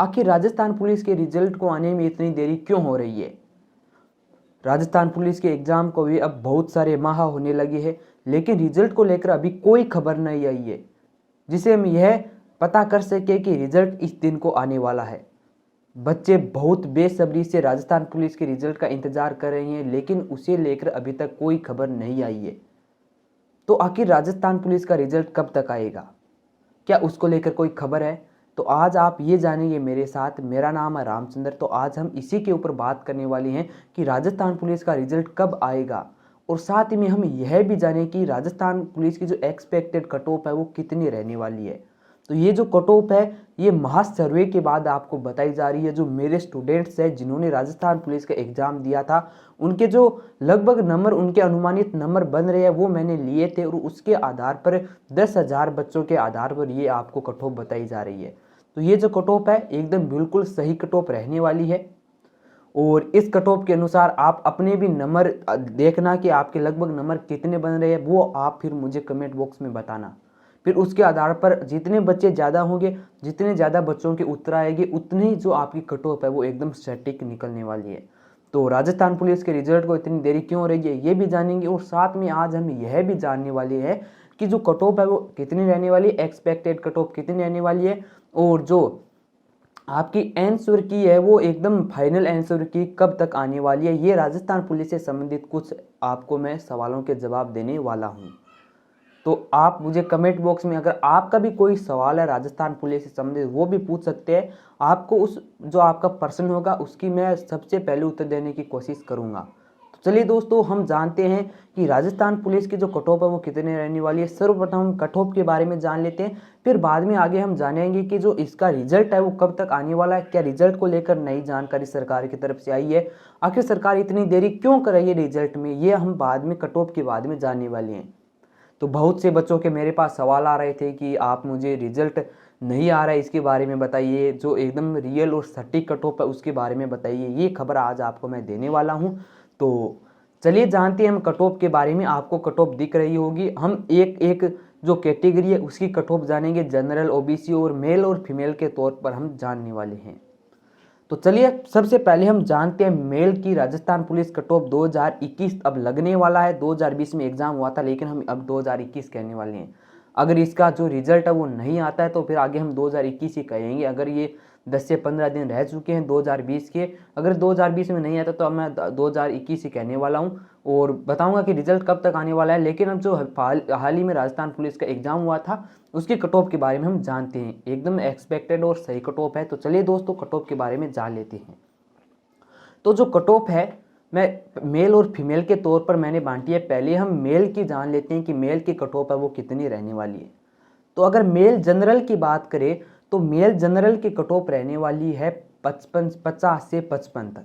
आखिर राजस्थान पुलिस के रिजल्ट को आने में इतनी देरी क्यों हो रही है? राजस्थान पुलिस के एग्जाम को भी अब बहुत सारे माह होने लगे हैं, लेकिन रिजल्ट को लेकर अभी कोई खबर नहीं आई है जिसे हम यह पता कर सके कि रिजल्ट इस दिन को आने वाला है। बच्चे बहुत बेसब्री से राजस्थान पुलिस के रिजल्ट का इंतजार कर रहे हैं, लेकिन उसे लेकर अभी तक कोई खबर नहीं आई है। तो आखिर राजस्थान पुलिस का रिजल्ट कब तक आएगा? क्या उसको लेकर कोई खबर है? तो आज आप ये जानेंगे मेरे साथ। मेरा नाम है रामचंद्र। तो आज हम इसी के ऊपर बात करने वाले हैं कि राजस्थान पुलिस का रिजल्ट कब आएगा, और साथ ही में हम यह भी जानें कि राजस्थान पुलिस की जो एक्सपेक्टेड कट ऑफ है वो कितनी रहने वाली है। तो ये जो कट ऑफ है ये महा सर्वे के बाद आपको बताई जा रही है। जो मेरे स्टूडेंट्स हैं जिन्होंने राजस्थान पुलिस का एग्जाम दिया था, उनके जो लगभग नंबर, उनके अनुमानित नंबर बन रहे हैं वो मैंने लिए थे, और उसके आधार पर 10,000 बच्चों के आधार पर ये आपको कट ऑफ बताई जा रही है। तो ये जो कट ऑफ है एकदम बिल्कुल सही कट ऑफ रहने वाली है, और इस कट ऑफ के अनुसार आप अपने भी नंबर देखना कि आपके लगभग नंबर कितने बन रहे हैं, वो आप फिर मुझे कमेंट बॉक्स में बताना। फिर उसके आधार पर जितने बच्चे ज़्यादा होंगे, जितने ज़्यादा बच्चों के उत्तर आएंगे, उतनी ही जो आपकी कट ऑफ है वो एकदम सटीक निकलने वाली है। तो राजस्थान पुलिस के रिजल्ट को इतनी देरी क्यों हो रही है ये भी जानेंगे, और साथ में आज हम यह भी जानने वाले हैं कि जो कट ऑफ है वो कितनी रहने वाली है, एक्सपेक्टेड कट ऑफ कितनी रहने वाली है, और जो आपकी आंसर की है वो एकदम फाइनल आंसर की कब तक आने वाली है। ये राजस्थान पुलिस से संबंधित कुछ आपको मैं सवालों के जवाब देने वाला हूँ। तो आप मुझे कमेंट बॉक्स में अगर आपका भी कोई सवाल है राजस्थान पुलिस से संबंधित वो भी पूछ सकते हैं। आपको उस जो आपका प्रश्न होगा उसकी मैं सबसे पहले उत्तर देने की कोशिश करूँगा। तो चलिए दोस्तों, हम जानते हैं कि राजस्थान पुलिस की जो कट ऑफ है वो कितने रहने वाली है। सर्वप्रथम हम कट ऑफ के बारे में जान लेते हैं, फिर बाद में आगे हम जानेंगे कि जो इसका रिजल्ट है वो कब तक आने वाला है। क्या रिजल्ट को लेकर नई जानकारी सरकार की तरफ से आई है? आखिर सरकार इतनी देरी क्यों कर रही है रिजल्ट में, ये हम बाद में कट ऑफ के बाद में जानने वाले हैं। तो बहुत से बच्चों के मेरे पास सवाल आ रहे थे कि आप मुझे रिजल्ट नहीं आ रहा है इसके बारे में बताइए, जो एकदम रियल और सटीक कट ऑफ है उसके बारे में बताइए। ये खबर आज आपको मैं देने वाला हूँ। तो चलिए जानते हैं हम कट ऑफ के बारे में। आपको कट ऑफ दिख रही होगी। हम एक एक जो कैटेगरी है उसकी कट ऑफ जानेंगे, जनरल, ओबीसी और मेल और फीमेल के तौर पर हम जानने वाले हैं। तो चलिए सबसे पहले हम जानते हैं मेल की राजस्थान पुलिस कट ऑफ 2021 अब लगने वाला है। 2020 में एग्जाम हुआ था, लेकिन हम अब 2021 कहने वाले हैं। अगर इसका जो रिजल्ट है वो नहीं आता है तो फिर आगे हम 2021 ही कहेंगे। अगर ये 10 से 15 दिन रह चुके हैं 2020 के, अगर 2020 में नहीं आता तो अब मैं 2021 ही कहने वाला हूँ, और बताऊंगा कि रिजल्ट कब तक आने वाला है। लेकिन अब जो हाल ही में राजस्थान पुलिस का एग्जाम हुआ था उसके कट ऑफ के बारे में हम जानते हैं। एकदम एक्सपेक्टेड और सही कट ऑफ है। तो चलिए दोस्तों कट ऑफ के बारे में जान लेते हैं। तो जो कट ऑफ है मैं मेल और फीमेल के तौर पर मैंने बांटी है। पहले हम मेल की जान लेते हैं कि मेल की कट ऑफ है वो कितनी रहने वाली है। तो अगर मेल जनरल की बात करें तो मेल जनरल की कट ऑफ रहने वाली है 50 से 55 तक।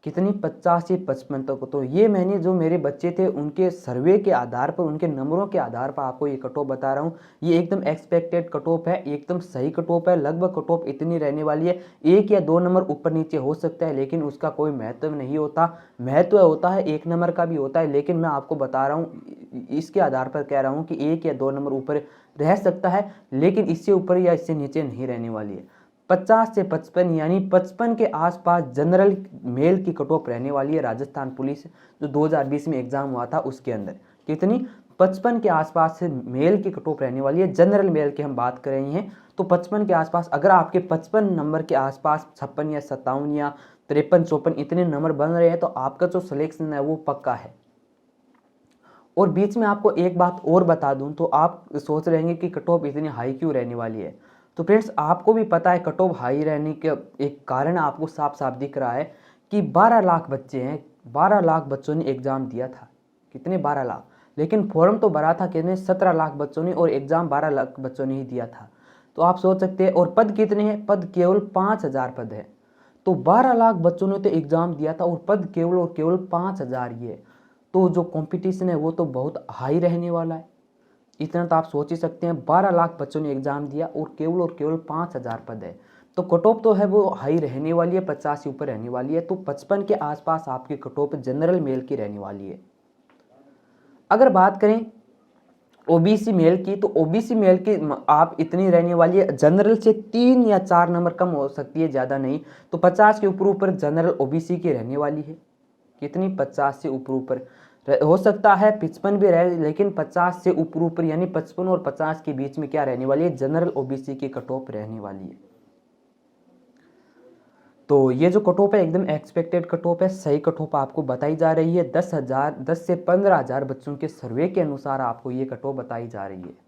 कितनी? 50 से 55 तक। तो ये मैंने जो मेरे बच्चे थे उनके सर्वे के आधार पर, उनके नंबरों के आधार पर आपको ये कट ऑफ बता रहा हूँ। ये एकदम एक्सपेक्टेड कट ऑफ है, एकदम सही कट ऑफ है। लगभग कट ऑफ इतनी रहने वाली है। 1 या 2 नंबर ऊपर नीचे हो सकता है, लेकिन उसका कोई महत्व नहीं होता। महत्व होता है 1 नंबर का भी होता है, लेकिन मैं आपको बता रहा हूँ, इसके आधार पर कह रहा हूँ कि 1 या 2 नंबर ऊपर रह सकता है, लेकिन इससे ऊपर या इससे नीचे नहीं रहने वाली है। 50 से 55 यानी 55 के आसपास जनरल मेल की कट ऑफ रहने वाली है राजस्थान पुलिस जो 2020 में एग्जाम हुआ था उसके अंदर। कितनी? 55 के आसपास से मेल की कट ऑफ रहने वाली है। जनरल मेल की हम बात कर रहे हैं तो 55 के आसपास। अगर आपके 55 नंबर के आसपास 56 या 57 या 53 54 इतने नंबर बन रहे हैं तो आपका जो सिलेक्शन है वो पक्का है। और बीच में आपको एक बात और बता दूं तो आप सोच रहे हैं कि कट ऑफ इतनी हाई क्यों रहने वाली है। तो फ्रेंड्स आपको भी पता है कट ऑफ हाई रहने के एक कारण आपको साफ साफ दिख रहा है कि 12 लाख बच्चे हैं। 12 लाख बच्चों ने एग्जाम दिया था। कितने? 12 लाख। लेकिन फॉर्म तो भरा था कितने? 17 लाख बच्चों ने, और एग्जाम 12 लाख बच्चों ने ही दिया था। तो आप सोच सकते हैं। और पद कितने हैं? पद केवल 5,000 पद है। तो 12 लाख बच्चों ने तो एग्जाम दिया था और पद केवल और केवल 5,000 ही है। तो जो कंपटीशन है वो तो बहुत हाई रहने वाला है। इतना तो आप सोच ही सकते हैं। 12 लाख बच्चों ने एग्जाम दिया और केवल 5,000 पद है। तो कट ऑफ तो है वो हाई रहने वाली है, 50 से ऊपर रहने वाली है। तो 55 के आसपास आपकी कट ऑफ जनरल मेल की रहने वाली है। अगर बात करें ओबीसी मेल की, तो ओबीसी मेल की आप इतनी रहने वाली है, जनरल से 3 या 4 नंबर कम हो सकती है, ज़्यादा नहीं। तो 50 के ऊपर ऊपर जनरल ओबीसी की रहने वाली है। कितनी? 50 से ऊपर ऊपर हो सकता है 55 भी रहे, लेकिन 50 से ऊपर ऊपर यानी 55 और 50 के बीच में क्या रहने वाली है? जनरल ओबीसी की कट ऑफ रहने वाली है। तो ये जो कट ऑफ है एकदम एक्सपेक्टेड कट ऑफ है, सही कट ऑफ आपको बताई जा रही है। 10 से 15,000 बच्चों के सर्वे के अनुसार आपको ये कट ऑफ बताई जा रही है।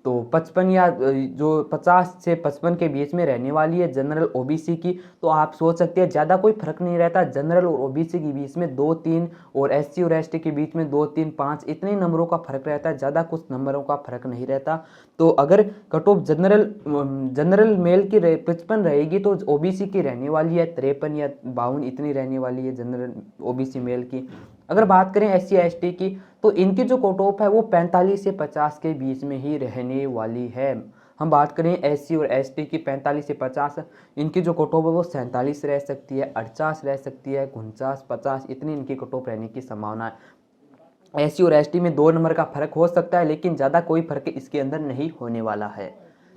तो 55 या जो 50 से 55 के बीच में रहने वाली है जनरल ओबीसी की। तो आप सोच सकते हैं ज़्यादा कोई फर्क नहीं रहता जनरल और ओबीसी के बीच में, 2-3, और एससी और एसटी के बीच में 2-3-5 इतने नंबरों का फर्क रहता है, ज़्यादा कुछ नंबरों का फर्क नहीं रहता। तो अगर कट ऑफ जनरल मेल की 55 रहेगी तो ओबीसी की रहने वाली है 53 या 52, इतनी रहने वाली है जनरल ओबीसी मेल की। अगर बात करें एससी एसटी की, तो इनकी जो कट ऑफ है वो 45 से 50 के बीच में ही रहने वाली है। हम बात करें एससी और एसटी की 45 से 50, इनकी जो कट ऑफ है वो 47 रह सकती है, 48 रह सकती है, 49, 50, इतनी इनकी कट ऑफ रहने की संभावना है। एससी और एसटी में 2 नंबर का फर्क हो सकता है, लेकिन ज़्यादा कोई फर्क इसके अंदर नहीं होने वाला है।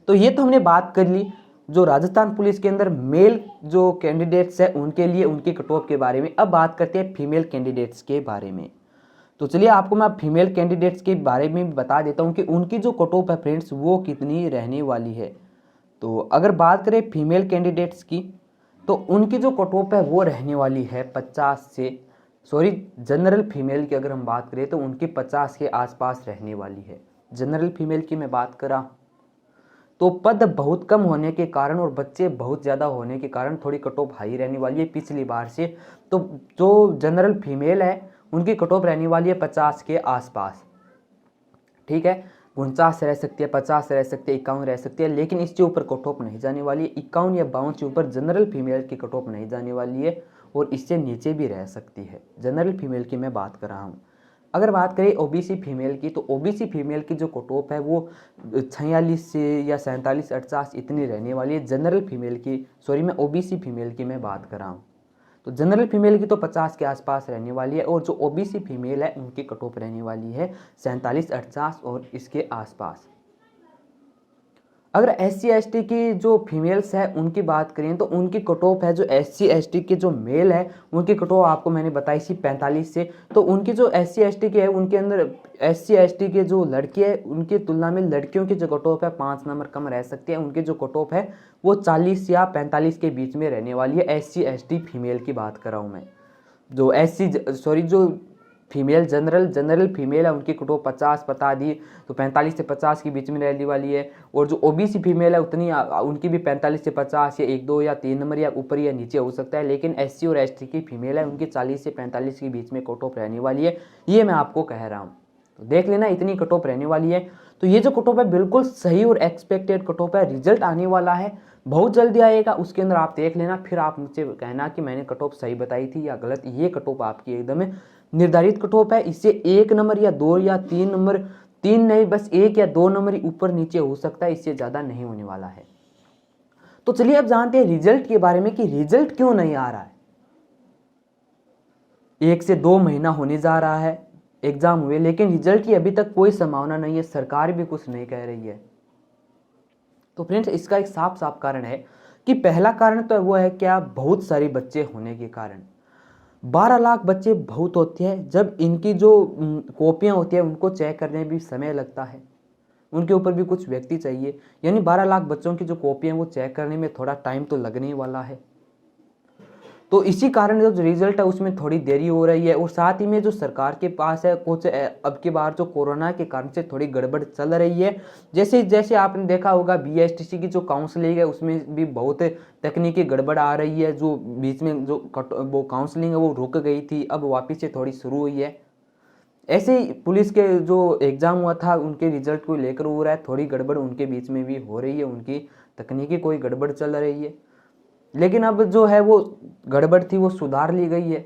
तो ये तो हमने बात कर ली जो राजस्थान पुलिस के अंदर मेल जो कैंडिडेट्स है उनके लिए उनकी कट ऑफ के बारे में। अब बात करते हैं फीमेल कैंडिडेट्स के बारे में। तो चलिए आपको मैं फीमेल कैंडिडेट्स के बारे में बता देता हूं कि उनकी जो कट ऑफ है फ्रेंड्स वो कितनी रहने वाली है। तो अगर बात करें फीमेल कैंडिडेट्स की, तो उनकी जो कट ऑफ है वो रहने वाली है 50 से, सॉरी जनरल फीमेल की अगर हम बात करें तो उनकी 50 के आसपास रहने वाली है। जनरल फीमेल की मैं बात करा तो पद बहुत कम होने के कारण और बच्चे बहुत ज़्यादा होने के कारण थोड़ी कट ऑफ हाई रहने वाली है पिछली बार से। तो जो जनरल फीमेल है उनकी कट ऑफ रहने वाली है 50 के आसपास, ठीक है। 49 रह सकती है, 50 रह सकती है, 51 रह सकती है, लेकिन इसके ऊपर कट ऑफ नहीं जाने वाली है। 51 या 52 के ऊपर जनरल फीमेल की कट ऑफ नहीं जाने वाली है, और इससे नीचे भी रह सकती है। जनरल फीमेल की मैं बात कर रहा हूँ। अगर बात करें ओबीसी फीमेल की, तो ओबीसी फीमेल की जो कट ऑफ है वो 46 से या 47, 48 इतनी रहने वाली है। जनरल फीमेल की, सॉरी मैं ओबीसी फीमेल की मैं बात कर रहा हूँ। तो जनरल फीमेल की तो 50 के आसपास रहने वाली है, और जो ओबीसी फीमेल है उनकी कट ऑफ रहने वाली है 47, 48 और इसके आसपास। अगर एससी एसटी की जो फीमेल्स है उनकी बात करें तो उनकी कट ऑफ है, जो एससी एसटी के जो मेल है उनकी कट ऑफ आपको मैंने बताई थी 45 से। तो उनकी जो एससी एसटी की है उनके अंदर एससी एसटी के जो लड़के हैं उनकी तुलना में लड़कियों की जो कट ऑफ है 5 नंबर कम रह सकती है। उनकी जो कट ऑफ है वो 40 या 45 के बीच में रहने वाली है। एससी एसटी फीमेल की बात कर रहा हूँ मैं। जो जो फीमेल जनरल फीमेल है उनकी कट ऑफ 50 बता दी, तो 45 से 50 के बीच में रहने वाली है। और जो ओबीसी फीमेल है उतनी उनकी भी 45 से 50 या 1-2 या 3 नंबर या ऊपर या नीचे हो सकता है, लेकिन एससी और एसटी की फीमेल है उनकी 40 से 45 के बीच में कट ऑफ रहने वाली है। ये मैं आपको कह रहा हूँ, तो देख लेना इतनी कट ऑफ रहने वाली है। तो ये जो कट ऑफ है बिल्कुल सही और एक्सपेक्टेड कट ऑफ है। रिजल्ट आने वाला है, बहुत जल्दी आएगा, उसके अंदर आप देख लेना, फिर आप मुझसे कहना कि मैंने कट ऑफ सही बताई थी या गलत। ये कट ऑफ आपकी एकदम निर्धारित कट ऑफ है। इससे 1 नंबर या 2 या 3 नंबर, 3 नहीं बस 1 या 2 नंबर ही ऊपर नीचे हो सकता है, इससे ज़्यादा नहीं होने वाला है। तो चलिए अब जानते हैं रिजल्ट के बारे में कि रिजल्ट क्यों नहीं आ रहा है। 1 से 2 महीना होने जा रहा है एग्जाम हुए, लेकिन रिजल्ट की अभी तक कोई संभावना नहीं है, सरकार भी कुछ नहीं कह रही है। तो फ्रेंड्स इसका एक साफ साफ कारण है कि पहला कारण तो वो है क्या, बहुत सारे बच्चे होने के कारण। 12 लाख बच्चे बहुत होते हैं, जब इनकी जो कॉपियां होती है उनको चेक करने में भी समय लगता है, उनके ऊपर भी कुछ व्यक्ति चाहिए, यानी 12 लाख बच्चों की जो कॉपियां वो चेक करने में थोड़ा टाइम तो लगने वाला है। तो इसी कारण जो रिजल्ट है उसमें थोड़ी देरी हो रही है। और साथ ही में जो सरकार के पास है कुछ अब की बार जो कोरोना के कारण से थोड़ी गड़बड़ चल रही है। जैसे जैसे आपने देखा होगा बीएसटीसी की जो काउंसलिंग है उसमें भी बहुत तकनीकी गड़बड़ आ रही है। जो बीच में जो वो काउंसलिंग है वो रुक गई थी, अब वापस से थोड़ी शुरू हुई है। ऐसे ही पुलिस के जो एग्ज़ाम हुआ था उनके रिजल्ट को लेकर हो रहा है, थोड़ी गड़बड़ उनके बीच में भी हो रही है, उनकी तकनीकी कोई गड़बड़ चल रही है। लेकिन अब जो है वो गड़बड़ थी वो सुधार ली गई है,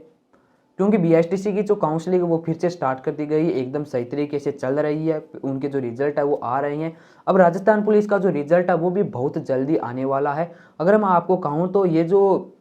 क्योंकि बीएसटीसी की जो काउंसलिंग है वो फिर से स्टार्ट कर दी गई है, एकदम सही तरीके से चल रही है, उनके जो रिजल्ट है वो आ रहे हैं। अब राजस्थान पुलिस का जो रिजल्ट है वो भी बहुत जल्दी आने वाला है। अगर मैं आपको कहूँ तो ये जो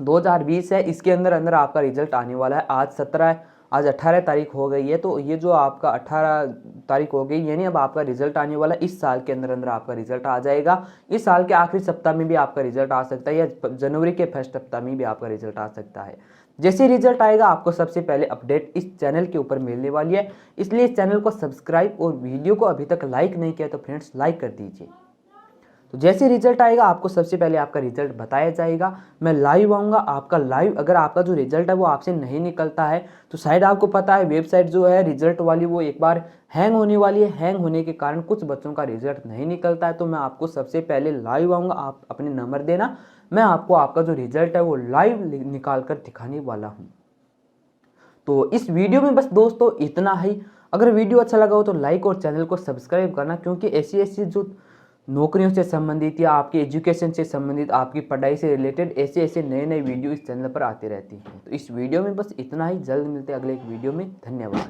2020 है इसके अंदर अंदर आपका रिजल्ट आने वाला है। आज 17 है, आज 18 तारीख हो गई है, तो ये जो आपका 18 तारीख हो गई, यानी अब आपका रिजल्ट आने वाला, इस साल के अंदर अंदर आपका रिजल्ट आ जाएगा। इस साल के आखिरी सप्ताह में भी आपका रिजल्ट आ सकता है, या जनवरी के फर्स्ट सप्ताह में भी आपका रिजल्ट आ सकता है। जैसे रिजल्ट आएगा आपको सबसे पहले अपडेट इस चैनल के ऊपर मिलने वाली है, इसलिए इस चैनल को सब्सक्राइब और वीडियो को अभी तक लाइक नहीं किया तो फ्रेंड्स लाइक कर दीजिए। तो जैसे रिजल्ट आएगा आपको सबसे पहले आपका रिजल्ट बताया जाएगा, मैं लाइव आऊँगा। आपका लाइव, अगर आपका जो रिजल्ट है वो आपसे नहीं निकलता है तो शायद आपको पता है वेबसाइट जो है रिजल्ट वाली वो एक बार हैंग होने वाली है। हैंग होने के कारण कुछ बच्चों का रिजल्ट नहीं निकलता है, तो मैं आपको सबसे पहले लाइव आऊँगा। आप अपने नंबर देना, मैं आपको आपका जो रिजल्ट है वो लाइव निकाल कर दिखाने वाला हूँ। तो इस वीडियो में बस दोस्तों इतना ही। अगर वीडियो अच्छा लगा हो तो लाइक और चैनल को सब्सक्राइब करना, क्योंकि ऐसी जो नौकरियों से संबंधित या आपके एजुकेशन से संबंधित, आपकी पढ़ाई से रिलेटेड ऐसे नए वीडियो इस चैनल पर आते रहती हैं। तो इस वीडियो में बस इतना ही। जल्द मिलते हैं अगले एक वीडियो में। धन्यवाद।